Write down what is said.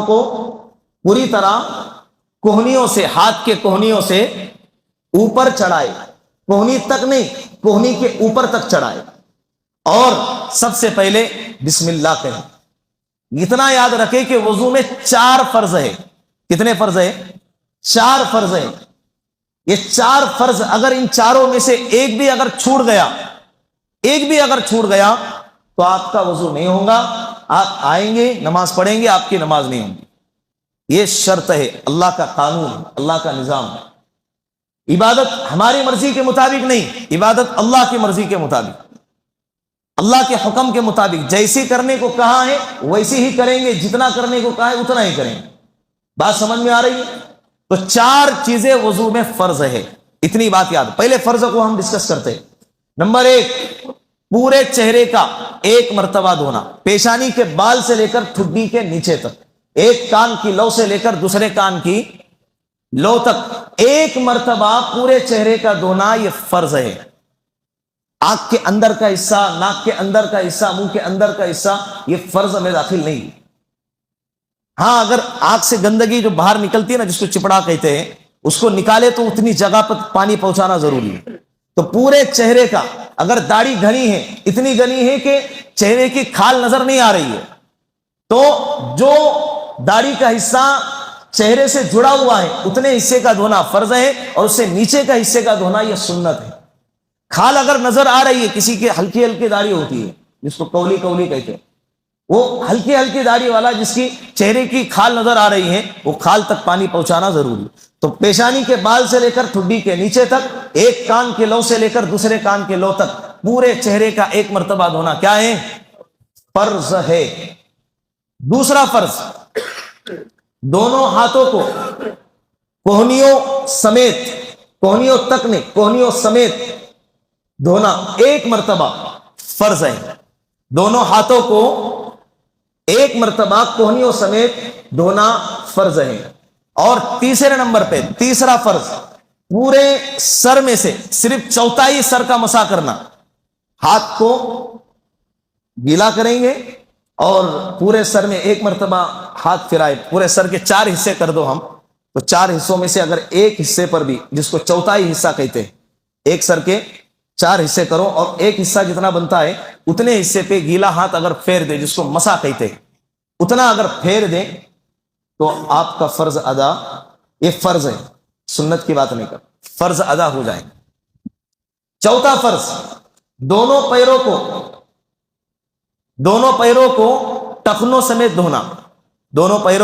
کو پوری طرح کوہنیوں سے، ہاتھ کے کوہنیوں سے اوپر چڑھائے، کوہنی تک نہیں، کوہنی کے اوپر تک چڑھائے، اور سب سے پہلے بسم اللہ کہیں۔ اتنا یاد رکھے کہ وضو میں 4 فرض ہے۔ کتنے فرض ہے؟ 4 فرض ہے۔ یہ 4 فرض اگر ان چاروں میں سے ایک بھی اگر چھوٹ گیا تو آپ کا وضو نہیں ہوگا، آپ آئیں گے نماز پڑھیں گے، آپ کی نماز نہیں ہوگی۔ یہ شرط ہے، اللہ کا قانون، اللہ کا نظام ہے۔ عبادت ہماری مرضی کے مطابق نہیں، عبادت اللہ کی مرضی کے مطابق، اللہ کے حکم کے مطابق۔ جیسی کرنے کو کہا ہے ویسی ہی کریں گے، جتنا کرنے کو کہا ہے اتنا ہی کریں گے۔ بات سمجھ میں آ رہی ہے؟ تو 4 چیزیں وضو میں فرض ہے، اتنی بات یاد۔ پہلے فرض کو ہم ڈسکس کرتے ہیں۔ نمبر 1، پورے چہرے کا 1 مرتبہ دھونا، پیشانی کے بال سے لے کر ٹھڈی کے نیچے تک، ایک کان کی لو سے لے کر دوسرے کان کی لو تک 1 مرتبہ پورے چہرے کا دھونا، یہ فرض ہے۔ آنکھ کے اندر کا حصہ، ناک کے اندر کا حصہ، منہ کے اندر کا حصہ، یہ فرض میں داخل نہیں۔ ہاں، اگر آنکھ سے گندگی جو باہر نکلتی ہے نا، جس کو چپڑا کہتے ہیں، اس کو نکالے تو اتنی جگہ پر پانی پہنچانا ضروری ہے۔ تو پورے چہرے کا، اگر داڑھی گھنی ہے، اتنی گھنی ہے کہ چہرے کی کھال نظر نہیں آ رہی ہے، تو جو داڑھی کا حصہ چہرے سے جڑا ہوا ہے اتنے حصے کا دھونا فرض ہے، اور اس سے نیچے کا حصے کا دھونا یہ سنت ہے۔ کھال اگر نظر آ رہی ہے، کسی کی ہلکی ہلکی داڑھی ہوتی ہے جس کو کولی کولی کہتے ہیں، وہ ہلکی ہلکی داڑھی والا جس کی چہرے کی کھال نظر آ رہی ہے، وہ کھال تک پانی پہنچانا ضروری۔ تو پیشانی کے بال سے لے کر ٹھڈی کے نیچے تک، ایک کان کے لو سے لے کر دوسرے کان کے لو تک، پورے چہرے کا 1 مرتبہ دھونا کیا ہے؟ فرض ہے۔ دوسرا فرض، دونوں ہاتھوں کو کوہنیوں سمیت، کوہنیوں تک نہیں، کوہنیوں سمیت دھونا 1 مرتبہ فرض ہے۔ دونوں ہاتھوں کو 1 مرتبہ کوہنیوں سمیت دھونا فرض ہے۔ اور تیسرے نمبر پہ، تیسرا فرض، پورے سر میں سے صرف چوتھائی سر کا مسح کرنا۔ ہاتھ کو گیلا کریں گے اور پورے سر میں 1 مرتبہ ہاتھ پھرائے، پورے سر کے 4 حصے کر دو ہم، تو 4 حصوں میں سے اگر ایک حصے پر بھی، جس کو چوتھائی حصہ کہتے ہیں، ایک سر کے 4 حصے کرو، اور ایک حصہ جتنا بنتا ہے اتنے حصے پہ گیلا ہاتھ اگر پھیر دے، جس کو مسح کہتے ہیں، اتنا اگر پھیر دیں تو آپ کا فرض ادا، یہ فرض ہے، سنت کی بات نہیں کر، فرض ادا ہو جائے گا۔ چوتھا فرض، دونوں پیروں کو ٹخنوں سمیت دھونا، دونوں پیروں